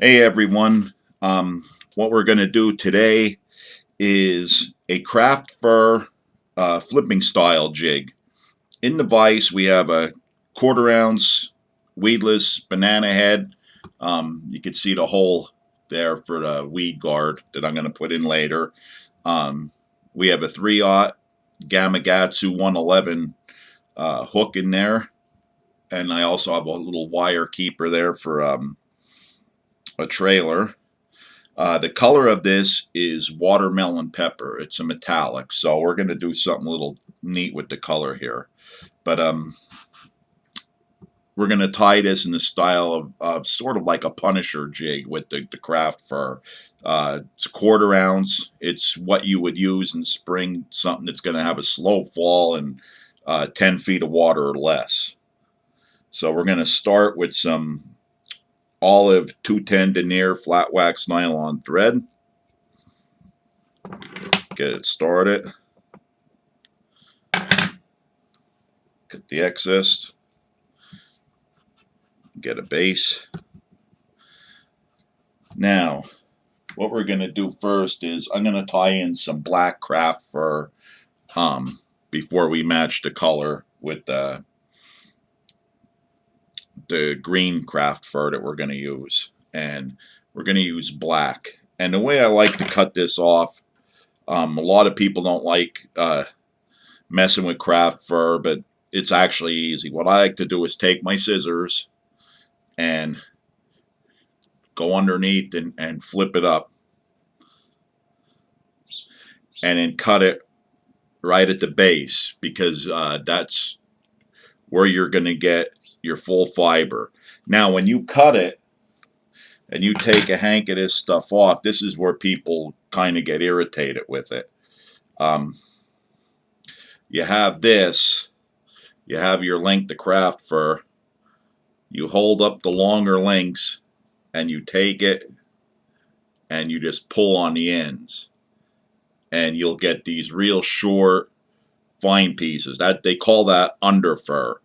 Hey everyone, what we're going to do today is a craft fur flipping style jig. In the vise we have a 1/4 ounce weedless banana head. You can see the hole there for the weed guard that I'm going to put in later. We have a 3/0 Gamakatsu 111 hook in there, and I also have a little wire keeper there for a trailer. The color of this is watermelon pepper. It's a metallic, so we're going to do something a little neat with the color here. But we're going to tie this in the style of sort of like a Punisher jig with the craft fur. It's a 1/4 ounce. It's what you would use in spring, something that's going to have a slow fall and 10 feet of water or less. So we're going to start with some olive 210 denier flat wax nylon thread. Get it started. Cut the excess. Get a base. Now, what we're going to do first is I'm going to tie in some black craft fur before we match the color with the green craft fur that we're going to use. And we're going to use black. And the way I like to cut this off, a lot of people don't like messing with craft fur, but it's actually easy. What I like to do is take my scissors and go underneath and flip it up, and then cut it right at the base, because that's where you're going to get your full fiber. Now when you cut it and you take a hank of this stuff off, this is where people kind of get irritated with it. You have this, you have your length of craft fur, you hold up the longer lengths and you take it and you just pull on the ends, and you'll get these real short fine pieces. That they call that under fur.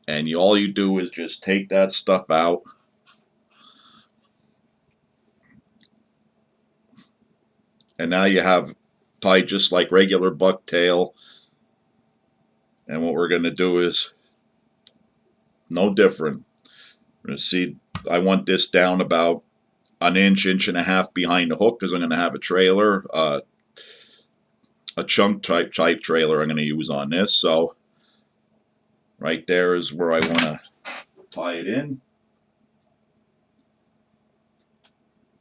And all you do is just take that stuff out, and now you have tied just like regular bucktail. And what we're going to do is no different. We're going to see, I want this down about an inch, inch and a half behind the hook, because I'm going to have a trailer, a chunk type trailer I'm going to use on this. So right there is where I want to tie it in.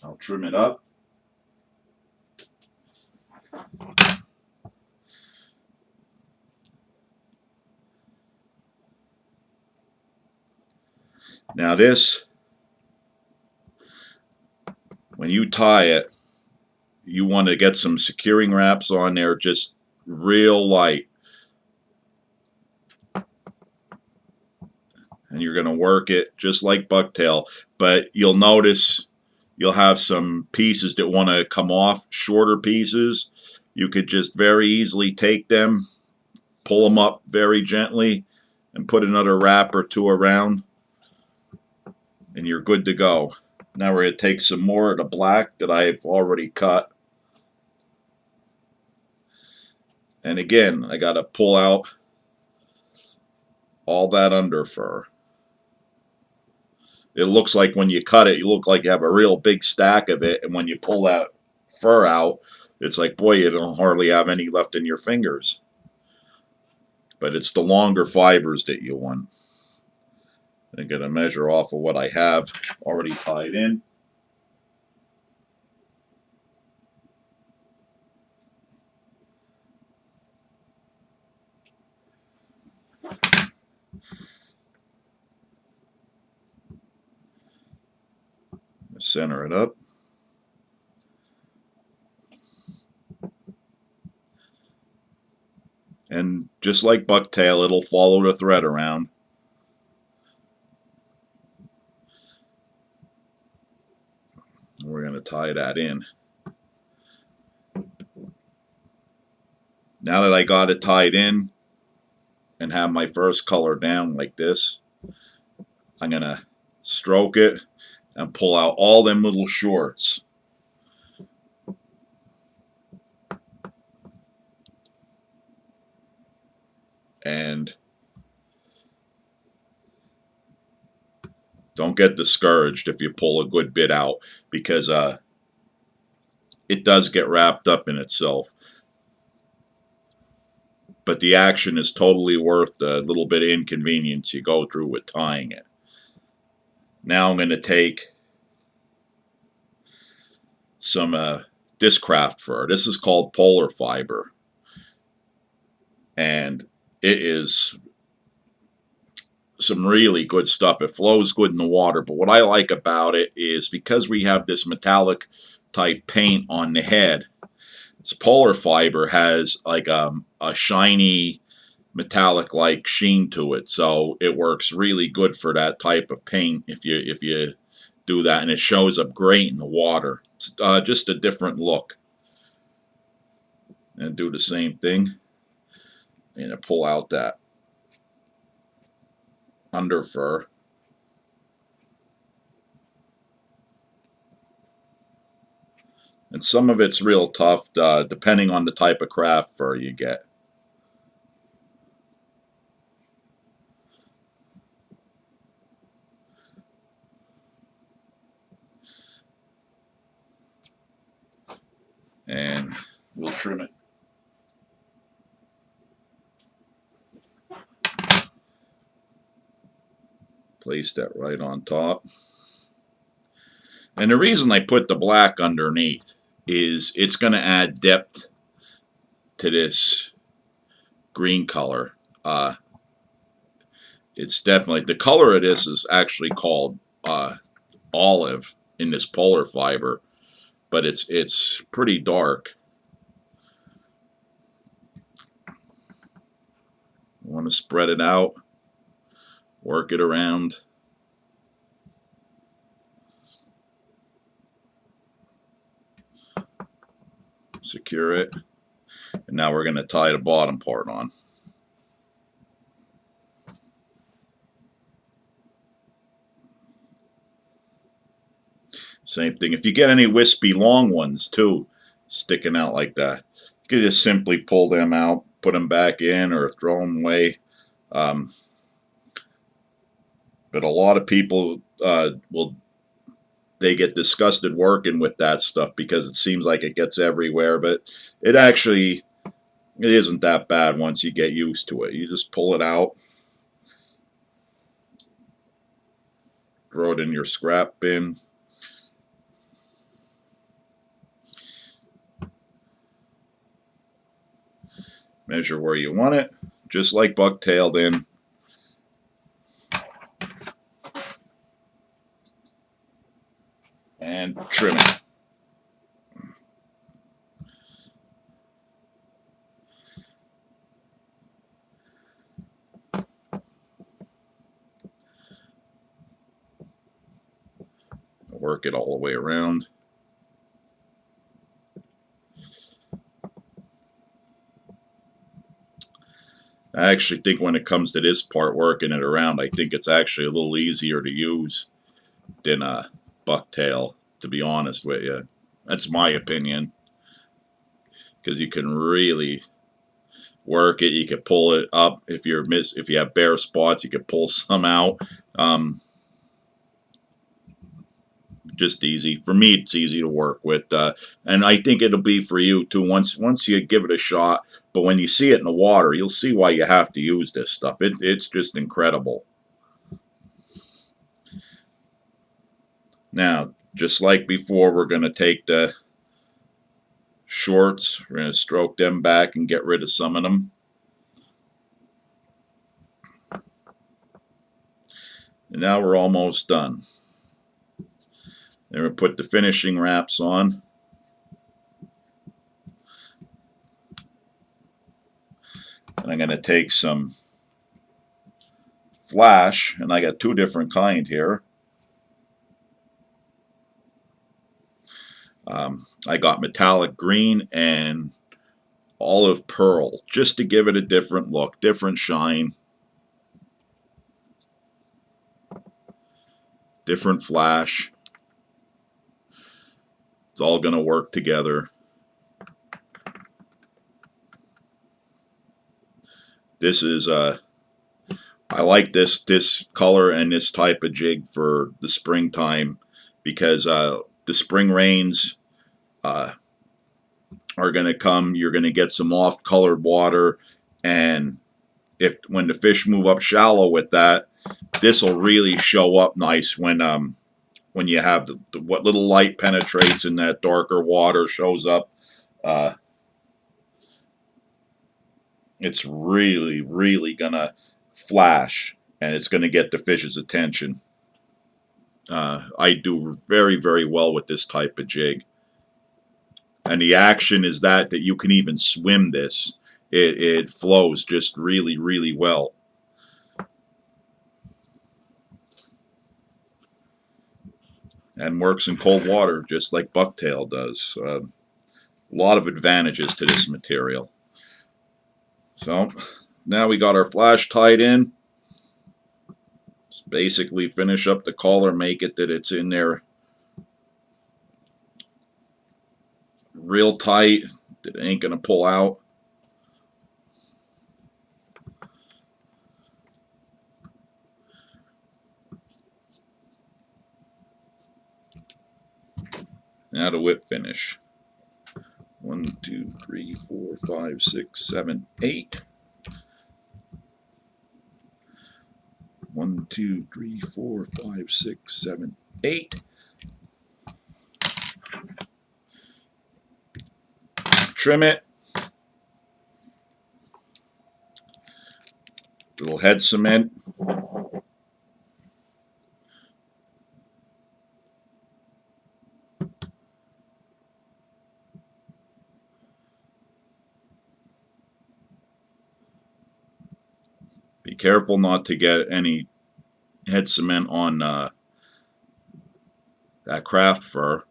I'll trim it up. Now this, when you tie it, you want to get some securing wraps on there, just real light. And you're going to work it just like bucktail, but you'll notice you'll have some pieces that want to come off, shorter pieces. You could just very easily take them, pull them up very gently, and put another wrap or two around, and you're good to go. Now we're going to take some more of the black that I've already cut. And again, I got to pull out all that under fur. It looks like when you cut it, you look like you have a real big stack of it, and when you pull that fur out, it's like, boy, you don't hardly have any left in your fingers. But it's the longer fibers that you want. I'm going to measure off of what I have already tied in. Center it up. And just like bucktail, it'll follow the thread around. We're going to tie that in. Now that I got it tied in and have my first color down like this, I'm going to stroke it. and pull out all them little shorts. And don't get discouraged if you pull a good bit out, because it does get wrapped up in itself. But the action is totally worth the little bit of inconvenience you go through with tying it. Now I'm going to take some this craft fur. This is called polar fiber. And it is some really good stuff. It flows good in the water. But what I like about it is because we have this metallic type paint on the head, this polar fiber has like a shiny metallic like sheen to it, so it works really good for that type of paint if you do that, and it shows up great in the water. It's just a different look. And do the same thing and pull out that under fur. And some of it's real tough depending on the type of craft fur you get. And we'll trim it. Place that right on top. And the reason I put the black underneath is it's going to add depth to this green color. It's definitely, the color of this is actually called olive in this polar fiber, but it's pretty dark. You want to spread it out, work it around. Secure it. And now we're going to tie the bottom part on. Same thing. If you get any wispy long ones too, sticking out like that, you can just simply pull them out, put them back in, or throw them away. But a lot of people they get disgusted working with that stuff because it seems like it gets everywhere, but it isn't that bad once you get used to it. You just pull it out, throw it in your scrap bin. Measure where you want it, just like bucktail then. And trim it. Work it all the way around. I actually think when it comes to this part, working it around, I think it's actually a little easier to use than a bucktail, to be honest with you. That's my opinion, because you can really work it. You can pull it up if you have bare spots, you can pull some out. Just easy. For me, it's easy to work with, and I think it'll be for you too once you give it a shot. But when you see it in the water, you'll see why you have to use this stuff. It's just incredible. Now, just like before, we're going to take the shorts, we're going to stroke them back and get rid of some of them. And now we're almost done. Then we'll put the finishing wraps on. And I'm going to take some flash, and I got two different kind here. I got metallic green and olive pearl, just to give it a different look, different shine, different flash. It's all going to work together. This is I like this color and this type of jig for the springtime, because the spring rains are going to come. You're going to get some off-colored water, and when the fish move up shallow with that, this will really show up nice when you have what little light penetrates in that darker water shows up. It's really gonna flash, and it's gonna get the fish's attention. I do very well with this type of jig, and the action is that you can even swim this. It flows just really well. And works in cold water just like bucktail does. A lot of advantages to this material. So now we got our flash tied in. Let's basically finish up the collar, make it that it's in there real tight, that it ain't going to pull out. Now the whip finish. 1, 2, 3, 4, 5, 6, 7, 8. 1, 2, 3, 4, 5, 6, 7, 8. Trim it. Little head cement. Be careful not to get any head cement on that craft fur.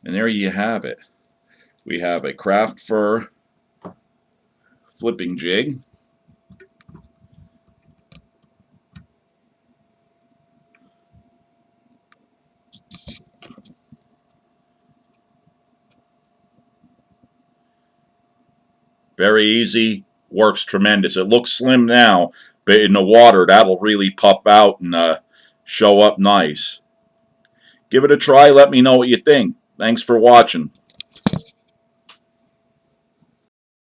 And there you have it. We have a craft fur flipping jig. Very easy, works tremendous. It looks slim now, but in the water that'll really puff out and show up nice. Give it a try, let me know what you think. Thanks for watching.